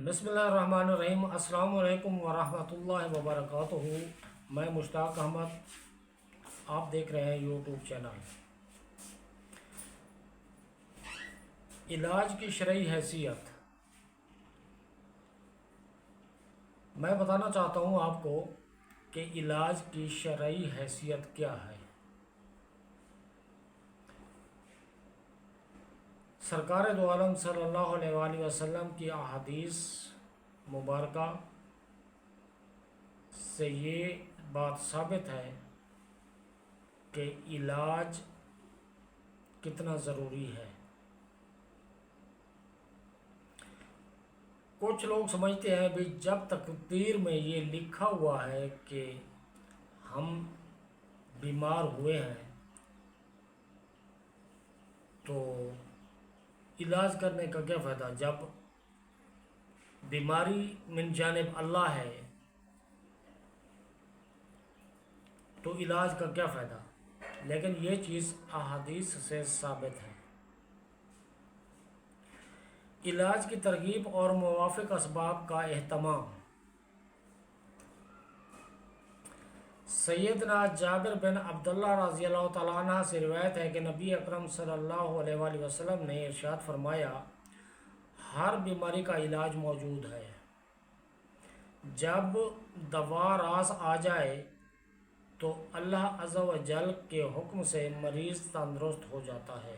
بسم اللہ الرحمن الرحیم۔ السلام علیکم ورحمۃ اللہ وبرکاتہ۔ میں مشتاق احمد، آپ دیکھ رہے ہیں یوٹیوب چینل۔ علاج کی شرعی حیثیت میں بتانا چاہتا ہوں آپ کو کہ علاج کی شرعی حیثیت کیا ہے۔ سرکار دو عالم صلی اللہ علیہ وآلہ وسلم کی احادیث مبارکہ سے یہ بات ثابت ہے کہ علاج کتنا ضروری ہے۔ کچھ لوگ سمجھتے ہیں بھی جب تقدیر میں یہ لکھا ہوا ہے کہ ہم بیمار ہوئے ہیں تو علاج کرنے کا کیا فائدہ، جب بیماری من جانب اللہ ہے تو علاج کا کیا فائدہ۔ لیکن یہ چیز احادیث سے ثابت ہے۔ علاج کی ترغیب اور موافق اسباب کا اہتمام۔ سیدنا جابر بن عبداللہ رضی اللہ تعالیٰ عنہ سے روایت ہے کہ نبی اکرم صلی اللہ علیہ وآلہ وسلم نے ارشاد فرمایا، ہر بیماری کا علاج موجود ہے۔ جب دوا راس آ جائے تو اللہ عز و جل کے حکم سے مریض تندرست ہو جاتا ہے۔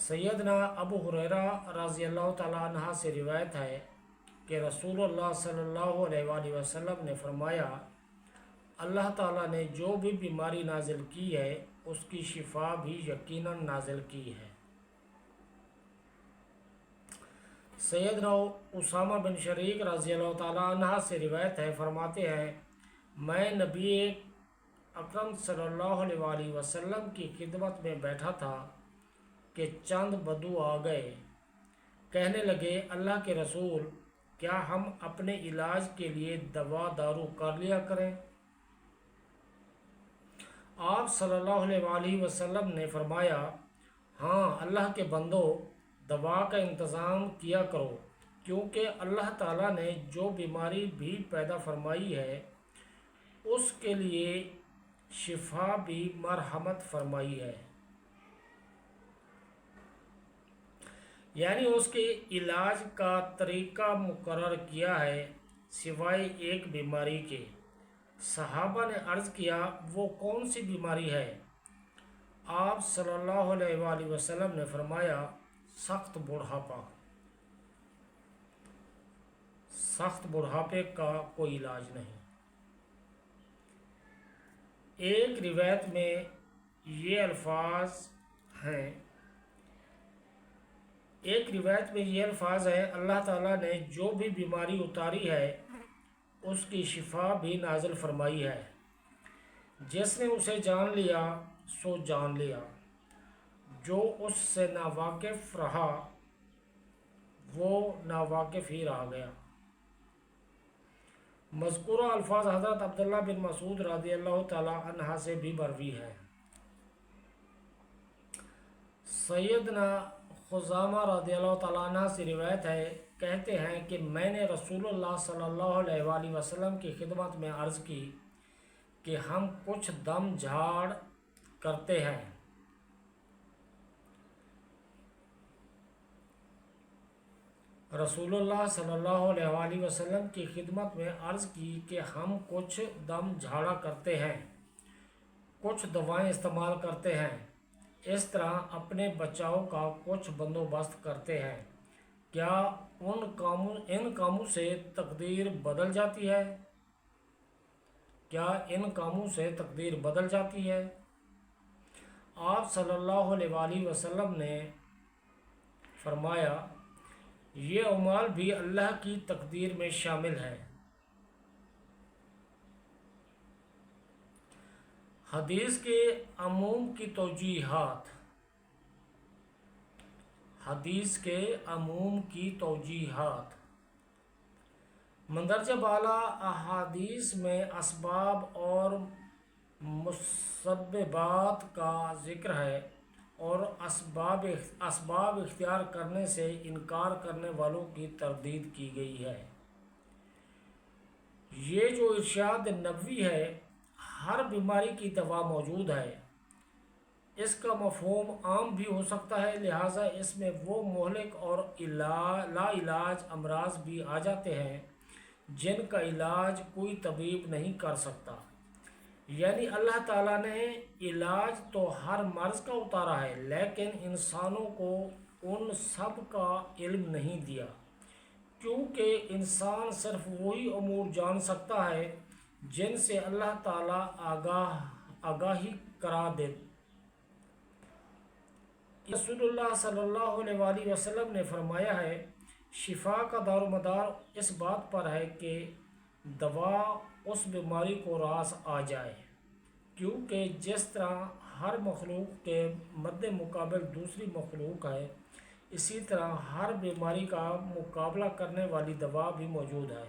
سیدنا ابو ہریرہ رضی اللہ تعالیٰ عنہ سے روایت ہے کہ رسول اللہ صلی اللہ علیہ وآلہ وسلم نے فرمایا، اللہ تعالیٰ نے جو بھی بیماری نازل کی ہے اس کی شفا بھی یقیناً نازل کی ہے۔ سیدنا اسامہ بن شریک رضی اللہ تعالیٰ عنہ سے روایت ہے، فرماتے ہیں، میں نبی اکرم صلی اللہ علیہ وآلہ وسلم کی خدمت میں بیٹھا تھا کہ چند بدو آ گئے، کہنے لگے، اللہ کے رسول، کیا ہم اپنے علاج کے لیے دوا دارو کر لیا کریں؟ آپ صلی اللہ علیہ وآلہ وسلم نے فرمایا، ہاں اللہ کے بندو، دوا کا انتظام کیا کرو، کیونکہ اللہ تعالیٰ نے جو بیماری بھی پیدا فرمائی ہے اس کے لیے شفا بھی مرحمت فرمائی ہے، یعنی اس کے علاج کا طریقہ مقرر کیا ہے سوائے ایک بیماری کے۔ صحابہ نے عرض کیا، وہ کون سی بیماری ہے؟ آپ صلی اللہ علیہ وآلہ وسلم نے فرمایا، سخت بڑھاپا۔ سخت بڑھاپے کا کوئی علاج نہیں۔ ایک روایت میں یہ الفاظ ہیں اللہ تعالیٰ نے جو بھی بیماری اتاری ہے اس کی شفا بھی نازل فرمائی ہے۔ جس نے اسے جان لیا سو جان لیا، جو اس سے ناواقف رہا وہ ناواقف ہی رہ گیا۔ مذکورہ الفاظ حضرت عبداللہ بن مسعود رضی اللہ تعالی عنہ سے بھی مروی ہے۔ سیدنا خزامہ رضی اللہ تعالیٰ عنہ سے روایت ہے، کہتے ہیں کہ میں نے رسول اللہ صلی اللہ علیہ وآلہ وسلم کی خدمت میں عرض کی کہ ہم کچھ دم جھاڑ کرتے ہیں۔ رسول اللہ صلی اللہ علیہ وآلہ وسلم کی خدمت میں عرض کی کہ ہم کچھ دم جھاڑا کرتے ہیں، کچھ دوائیں استعمال کرتے ہیں، اس طرح اپنے بچاؤ کا کچھ بندوبست کرتے ہیں۔ کیا ان کاموں سے تقدیر بدل جاتی ہے؟ آپ صلی اللہ علیہ وآلہ وسلم نے فرمایا، یہ اعمال بھی اللہ کی تقدیر میں شامل ہے۔ حدیث کے عموم کی توجیہات۔ مندرجہ بالا احادیث میں اسباب اور مسببات کا ذکر ہے اور اسباب اختیار کرنے سے انکار کرنے والوں کی تردید کی گئی ہے۔ یہ جو ارشاد نبوی ہے، ہر بیماری کی دوا موجود ہے، اس کا مفہوم عام بھی ہو سکتا ہے، لہٰذا اس میں وہ مہلک اور لا علاج امراض بھی آ جاتے ہیں جن کا علاج کوئی طبیب نہیں کر سکتا۔ یعنی اللہ تعالیٰ نے علاج تو ہر مرض کا اتارا ہے، لیکن انسانوں کو ان سب کا علم نہیں دیا، کیونکہ انسان صرف وہی امور جان سکتا ہے جن سے اللہ تعالیٰ آگاہی کرا دے۔ رسول اللہ صلی اللہ علیہ وآلہ وسلم نے فرمایا ہے، شفا کا دار و مدار اس بات پر ہے کہ دوا اس بیماری کو راس آ جائے، کیونکہ جس طرح ہر مخلوق کے مد مقابل دوسری مخلوق ہے، اسی طرح ہر بیماری کا مقابلہ کرنے والی دوا بھی موجود ہے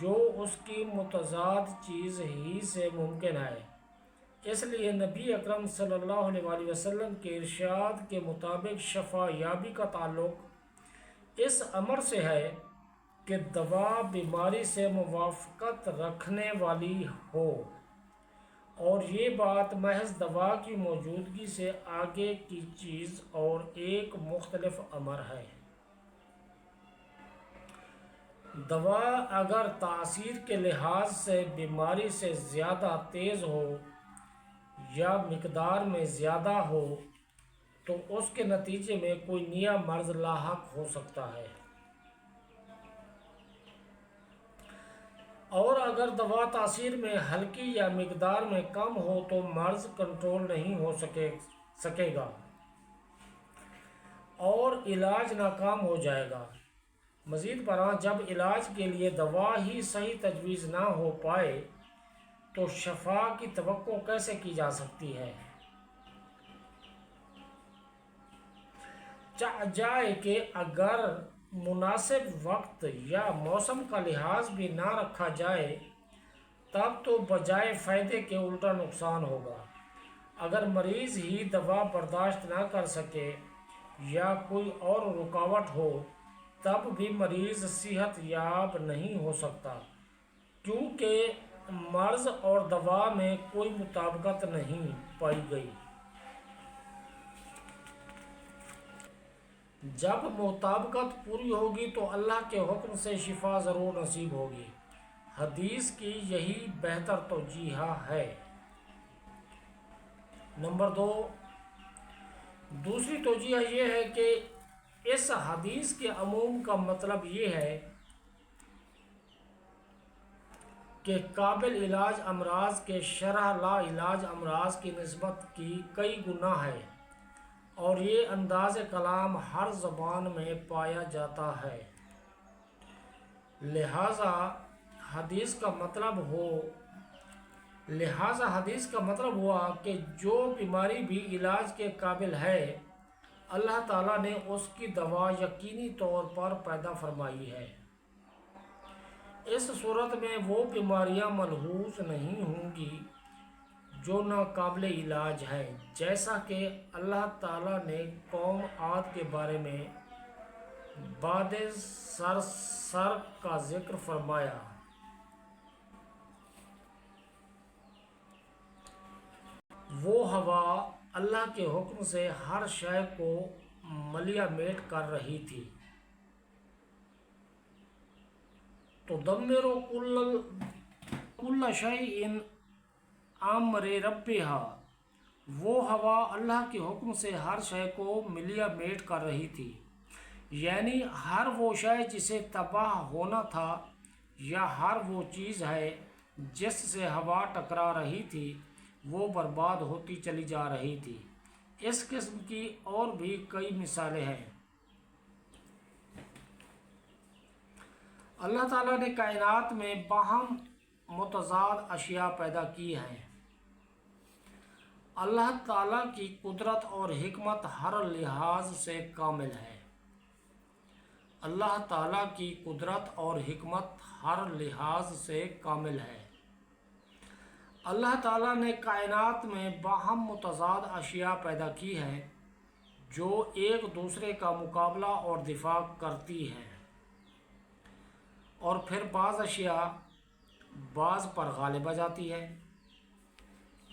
جو اس کی متضاد چیز ہی سے ممکن ہے۔ اس لیے نبی اکرم صلی اللہ علیہ وآلہ وسلم کے ارشاد کے مطابق شفا یابی کا تعلق اس امر سے ہے کہ دوا بیماری سے موافقت رکھنے والی ہو، اور یہ بات محض دوا کی موجودگی سے آگے کی چیز اور ایک مختلف امر ہے۔ دوا اگر تاثیر کے لحاظ سے بیماری سے زیادہ تیز ہو یا مقدار میں زیادہ ہو تو اس کے نتیجے میں کوئی نیا مرض لاحق ہو سکتا ہے، اور اگر دوا تاثیر میں ہلکی یا مقدار میں کم ہو تو مرض کنٹرول نہیں ہو سکے گا اور علاج ناکام ہو جائے گا۔ مزید برآں جب علاج کے لیے دوا ہی صحیح تجویز نہ ہو پائے تو شفا کی توقع کیسے کی جا سکتی ہے؟ جائے کہ اگر مناسب وقت یا موسم کا لحاظ بھی نہ رکھا جائے تب تو بجائے فائدے کے الٹا نقصان ہوگا۔ اگر مریض ہی دوا برداشت نہ کر سکے یا کوئی اور رکاوٹ ہو تب بھی مریض صحت یاب نہیں ہو سکتا، کیونکہ مرض اور دوا میں کوئی مطابقت نہیں پائی گئی۔ جب مطابقت پوری ہوگی تو اللہ کے حکم سے شفا ضرور نصیب ہوگی۔ حدیث کی یہی بہتر توجیہ ہے۔ نمبر 2، دوسری توجیہ یہ ہے کہ اس حدیث کے عموم کا مطلب یہ ہے کہ قابل علاج امراض کے شرح لا علاج امراض کی نسبت کی کئی گنا ہے، اور یہ انداز کلام ہر زبان میں پایا جاتا ہے، لہذا حدیث کا مطلب ہوا کہ جو بیماری بھی علاج کے قابل ہے، اللہ تعالیٰ نے اس کی دوا یقینی طور پر پیدا فرمائی ہے۔ اس صورت میں وہ بیماریاں ملحوظ نہیں ہوں گی جو ناقابل علاج ہیں، جیسا کہ اللہ تعالیٰ نے قوم عاد کے بارے میں بعد سر کا ذکر فرمایا۔ وہ ہوا اللہ کے حکم سے ہر شے کو ملیا میٹ کر رہی تھی۔ تدمر کل شیء امر ربها، وہ ہوا اللہ کے حکم سے ہر شے کو ملیا میٹ کر رہی تھی، یعنی ہر وہ شے جسے تباہ ہونا تھا یا ہر وہ چیز ہے جس سے ہوا ٹکرا رہی تھی وہ برباد ہوتی چلی جا رہی تھی۔ اس قسم کی اور بھی کئی مثالیں ہیں۔ اللہ تعالیٰ نے کائنات میں باہم متضاد اشیاء پیدا کی ہیں۔ اللہ تعالیٰ کی قدرت اور حکمت ہر لحاظ سے کامل ہے۔ اللہ تعالیٰ کی قدرت اور حکمت ہر لحاظ سے کامل ہے۔ اللہ تعالیٰ نے کائنات میں باہم متضاد اشیاء پیدا کی ہیں جو ایک دوسرے کا مقابلہ اور دفاع کرتی ہیں، اور پھر بعض اشیاء بعض پر غالب آ جاتی ہے۔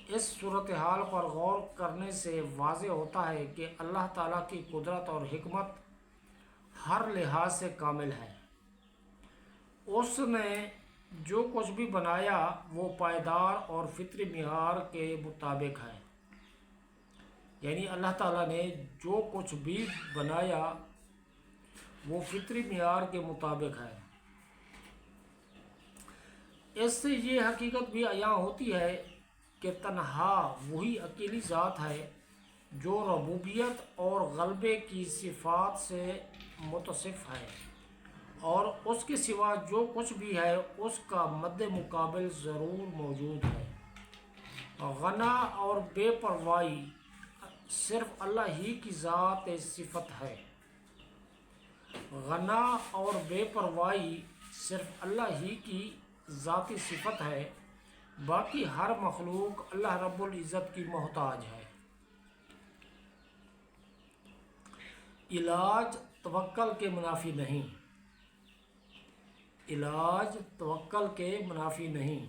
اس صورتحال پر غور کرنے سے واضح ہوتا ہے کہ اللہ تعالیٰ کی قدرت اور حکمت ہر لحاظ سے کامل ہے۔ اس نے جو کچھ بھی بنایا وہ پائیدار اور فطری معیار کے مطابق ہے، یعنی اللہ تعالیٰ نے جو کچھ بھی بنایا وہ فطری معیار کے مطابق ہے۔ اس سے یہ حقیقت بھی عیاں ہوتی ہے کہ تنہا وہی اکیلی ذات ہے جو ربوبیت اور غلبے کی صفات سے متصف ہے، اور اس کے سوا جو کچھ بھی ہے اس کا مد مقابل ضرور موجود ہے۔ غنا اور بے پرواہی صرف اللہ ہی کی ذات صفت ہے۔ غنا اور بے پرواہی صرف اللہ ہی کی ذاتی صفت ہے، باقی ہر مخلوق اللہ رب العزت کی محتاج ہے۔ علاج توکل کے منافی نہیں۔ علاج توکل کے منافی نہیں۔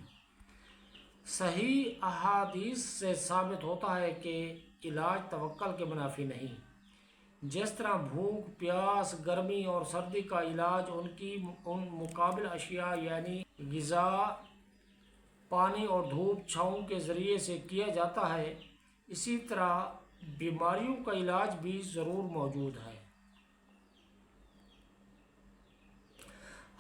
صحیح احادیث سے ثابت ہوتا ہے کہ علاج توکل کے منافی نہیں۔ جس طرح بھوک، پیاس، گرمی اور سردی کا علاج ان مقابل اشیاء یعنی غذا، پانی اور دھوپ چھاؤں کے ذریعے سے کیا جاتا ہے، اسی طرح بیماریوں کا علاج بھی ضرور موجود ہے۔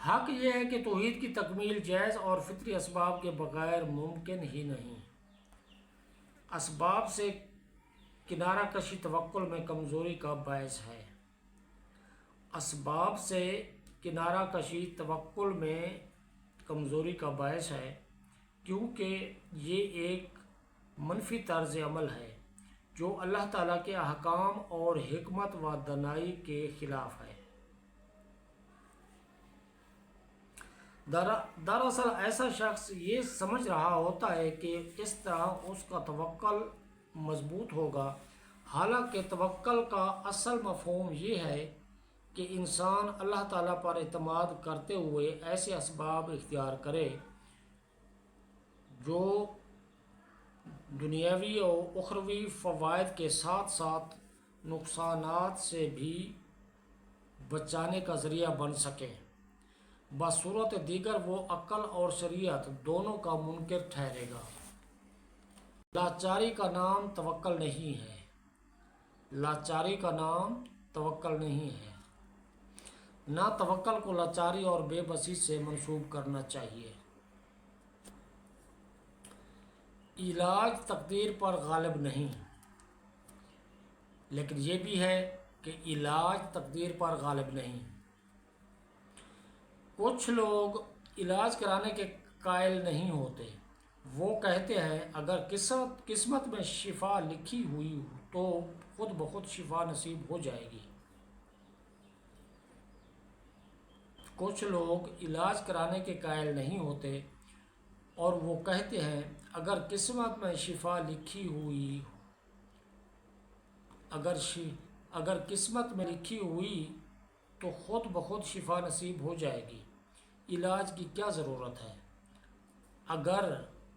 حق یہ ہے کہ توحید کی تکمیل جائز اور فطری اسباب کے بغیر ممکن ہی نہیں۔ اسباب سے کنارہ کشی توکل میں کمزوری کا باعث ہے۔ اسباب سے کنارہ کشی توکل میں کمزوری کا باعث ہے، کیونکہ یہ ایک منفی طرز عمل ہے جو اللہ تعالیٰ کے احکام اور حکمت و دانائی کے خلاف ہے۔ دراصل ایسا شخص یہ سمجھ رہا ہوتا ہے کہ اس طرح اس کا توکل مضبوط ہوگا، حالانکہ توکل کا اصل مفہوم یہ ہے کہ انسان اللہ تعالیٰ پر اعتماد کرتے ہوئے ایسے اسباب اختیار کرے جو دنیاوی اور اخروی فوائد کے ساتھ ساتھ نقصانات سے بھی بچانے کا ذریعہ بن سکے۔ بصورت دیگر وہ عقل اور شریعت دونوں کا منکر ٹھہرے گا۔ لاچاری کا نام توکل نہیں ہے۔ لاچاری کا نام توکل نہیں ہے۔ نہ توکل کو لاچاری اور بے بسی سے منسوب کرنا چاہیے۔ علاج تقدیر پر غالب نہیں، لیکن یہ بھی ہے کہ علاج تقدیر پر غالب نہیں۔ کچھ لوگ علاج کرانے کے قائل نہیں ہوتے۔ وہ کہتے ہیں اگر قسمت میں شفا لکھی ہوئی تو خود بخود شفا نصیب ہو جائے گی۔ کچھ لوگ علاج کرانے کے قائل نہیں ہوتے اور وہ کہتے ہیں اگر قسمت میں شفا لکھی ہوئی اگر قسمت میں لکھی ہوئی تو خود بخود شفا نصیب ہو جائے گی، علاج کی کیا ضرورت ہے؟ اگر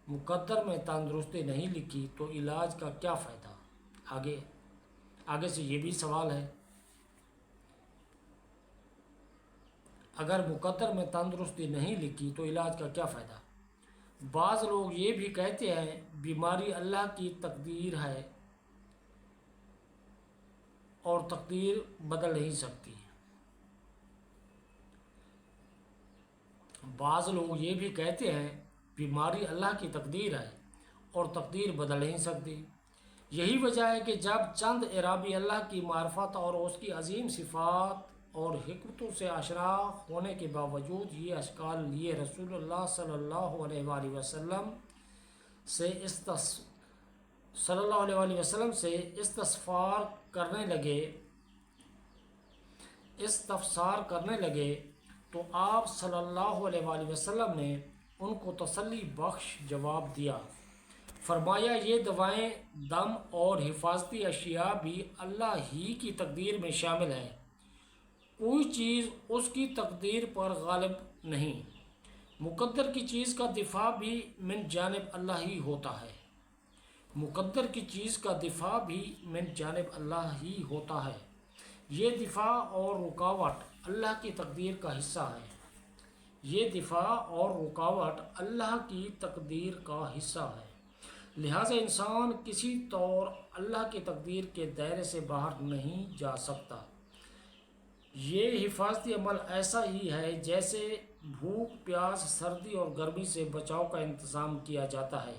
مقدر میں تندرستی نہیں لکھی تو علاج کا کیا فائدہ؟ آگے سے یہ بھی سوال ہے، اگر مقدر میں تندرستی نہیں لکھی تو علاج کا کیا فائدہ؟ بعض لوگ یہ بھی کہتے ہیں بیماری اللہ کی تقدیر ہے اور تقدیر بدل نہیں سکتی۔ بعض لوگ یہ بھی کہتے ہیں بیماری اللہ کی تقدیر ہے اور تقدیر بدل نہیں سکتی۔ یہی وجہ ہے کہ جب چند اعرابی اللہ کی معرفت اور اس کی عظیم صفات اور حکمتوں سے آشنا ہونے کے باوجود یہ اشکال لیے رسول اللہ صلی اللہ علیہ وآلہ وسلم سے استفسار کرنے لگے تو آپ صلی اللہ علیہ وآلہ وسلم نے ان کو تسلی بخش جواب دیا فرمایا یہ دوائیں دم اور حفاظتی اشیاء بھی اللہ ہی کی تقدیر میں شامل ہیں، کوئی چیز اس کی تقدیر پر غالب نہیں۔ مقدر کی چیز کا دفاع بھی من جانب اللہ ہی ہوتا ہے، مقدر کی چیز کا دفاع بھی من جانب اللہ ہی ہوتا ہے۔ یہ دفاع اور رکاوٹ اللہ کی تقدیر کا حصہ ہے، یہ دفاع اور رکاوٹ اللہ کی تقدیر کا حصہ ہے، لہٰذا انسان کسی طور اللہ کی تقدیر کے دائرے سے باہر نہیں جا سکتا۔ یہ حفاظتی عمل ایسا ہی ہے جیسے بھوک، پیاس، سردی اور گرمی سے بچاؤ کا انتظام کیا جاتا ہے،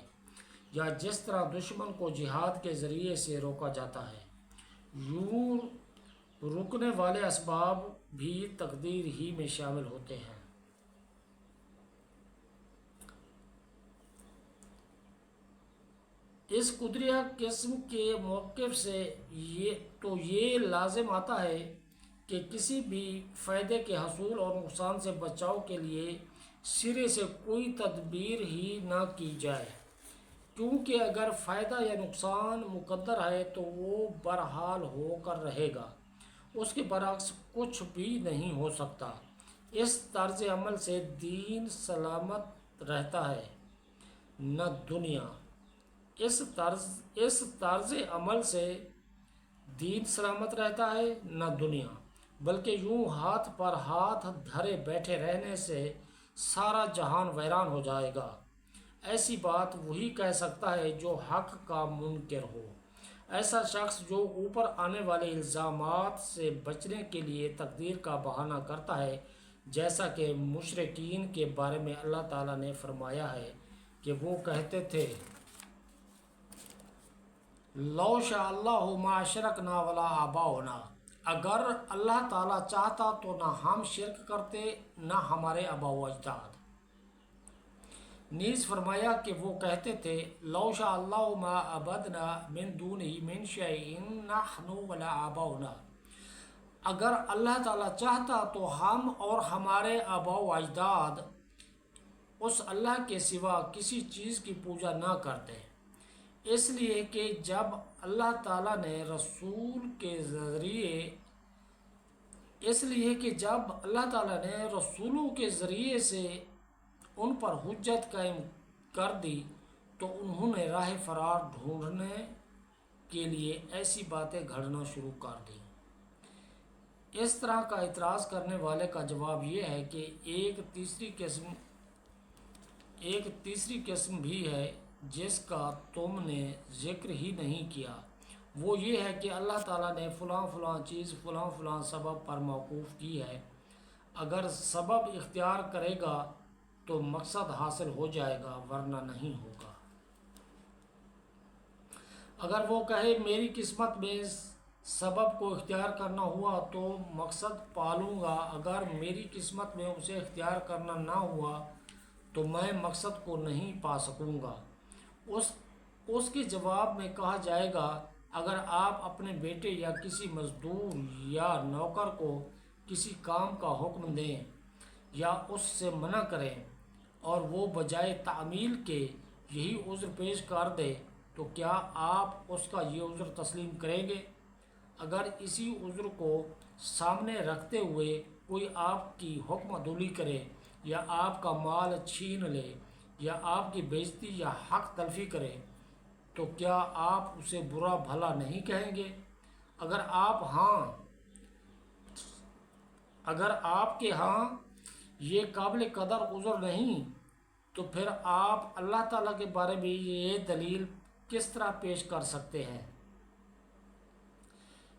یا جس طرح دشمن کو جہاد کے ذریعے سے روکا جاتا ہے۔ یوں رکنے والے اسباب بھی تقدیر ہی میں شامل ہوتے ہیں۔ اس قدریہ قسم کے موقف سے یہ لازم آتا ہے کہ کسی بھی فائدے کے حصول اور نقصان سے بچاؤ کے لیے سرے سے کوئی تدبیر ہی نہ کی جائے، کیونکہ اگر فائدہ یا نقصان مقدر ہے تو وہ برحال ہو کر رہے گا، اس کے برعکس کچھ بھی نہیں ہو سکتا۔ اس طرز عمل سے دین سلامت رہتا ہے نہ دنیا، اس طرز عمل سے دین سلامت رہتا ہے نہ دنیا، بلکہ یوں ہاتھ پر ہاتھ دھرے بیٹھے رہنے سے سارا جہان ویران ہو جائے گا۔ ایسی بات وہی کہہ سکتا ہے جو حق کا منکر ہو، ایسا شخص جو اوپر آنے والے الزامات سے بچنے کے لیے تقدیر کا بہانہ کرتا ہے، جیسا کہ مشرکین کے بارے میں اللہ تعالیٰ نے فرمایا ہے کہ وہ کہتے تھے لو شاء اللہ ما اشرکنا ولا آباؤنا، اگر اللہ تعالیٰ چاہتا تو نہ ہم شرک کرتے نہ ہمارے آبا و اجداد۔ نیز فرمایا کہ وہ کہتے تھے لو شاء اللہ ما عبدنا من دونہ من شیء نحن ولا آباؤنا، اگر اللہ تعالیٰ چاہتا تو ہم اور ہمارے آبا و اجداد اس اللہ کے سوا کسی چیز کی پوجا نہ کرتے، اس لیے کہ جب اللہ تعالیٰ نے رسولوں کے ذریعے سے ان پر حجت قائم کر دی تو انہوں نے راہ فرار ڈھونڈنے کے لیے ایسی باتیں گھڑنا شروع کر دیں۔ اس طرح کا اعتراض کرنے والے کا جواب یہ ہے کہ ایک تیسری قسم بھی ہے جس کا تم نے ذکر ہی نہیں کیا، وہ یہ ہے کہ اللہ تعالیٰ نے فلاں فلاں چیز فلاں فلاں سبب پر موقوف کی ہے، اگر سبب اختیار کرے گا تو مقصد حاصل ہو جائے گا ورنہ نہیں ہوگا۔ اگر وہ کہے میری قسمت میں سبب کو اختیار کرنا ہوا تو مقصد پالوں گا، اگر میری قسمت میں اسے اختیار کرنا نہ ہوا تو میں مقصد کو نہیں پا سکوں گا۔ اس کے جواب میں کہا جائے گا اگر آپ اپنے بیٹے یا کسی مزدور یا نوکر کو کسی کام کا حکم دیں یا اس سے منع کریں اور وہ بجائے تعمیل کے یہی عذر پیش کر دے تو کیا آپ اس کا یہ عذر تسلیم کریں گے؟ اگر اسی عذر کو سامنے رکھتے ہوئے کوئی آپ کی حکم عدولی کرے یا آپ کا مال چھین لے یا آپ کی بےعزتی یا حق تلفی کرے تو کیا آپ اسے برا بھلا نہیں کہیں گے؟ اگر آپ کے ہاں یہ قابل قدر عذر نہیں تو پھر آپ اللہ تعالیٰ کے بارے میں یہ دلیل کس طرح پیش کر سکتے ہیں؟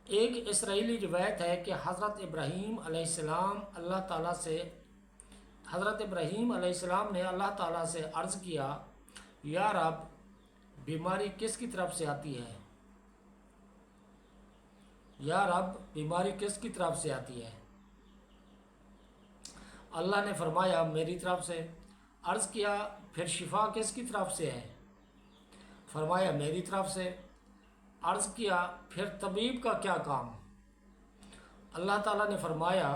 ایک اسرائیلی روایت ہے کہ حضرت ابراہیم علیہ السلام نے اللہ تعالیٰ سے عرض کیا یا رب، بیماری کس کی طرف سے آتی ہے؟ یا رب، بیماری کس کی طرف سے آتی ہے؟ اللہ نے فرمایا میری طرف سے۔ عرض کیا پھر شفا کس کی طرف سے ہے؟ فرمایا میری طرف سے۔ عرض کیا پھر طبیب کا کیا کام؟ اللہ تعالیٰ نے فرمایا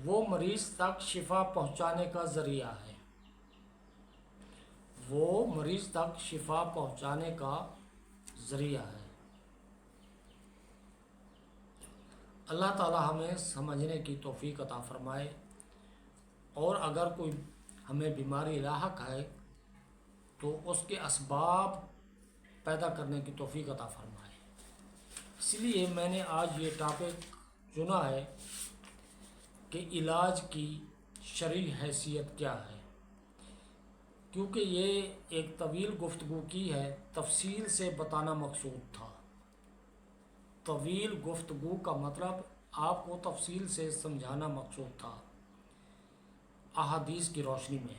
وہ مریض تک شفا پہنچانے کا ذریعہ ہے، وہ مریض تک شفا پہنچانے کا ذریعہ ہے۔ اللہ تعالی ہمیں سمجھنے کی توفیق عطا فرمائے، اور اگر کوئی ہمیں بیماری لاحق ہے تو اس کے اسباب پیدا کرنے کی توفیق عطا فرمائے۔ اس لیے میں نے آج یہ ٹاپک چنا ہے کہ علاج کی شرعی حیثیت کیا ہے، کیونکہ یہ ایک طویل گفتگو کی ہے، تفصیل سے بتانا مقصود تھا۔ طویل گفتگو کا مطلب آپ کو تفصیل سے سمجھانا مقصود تھا احادیث کی روشنی میں۔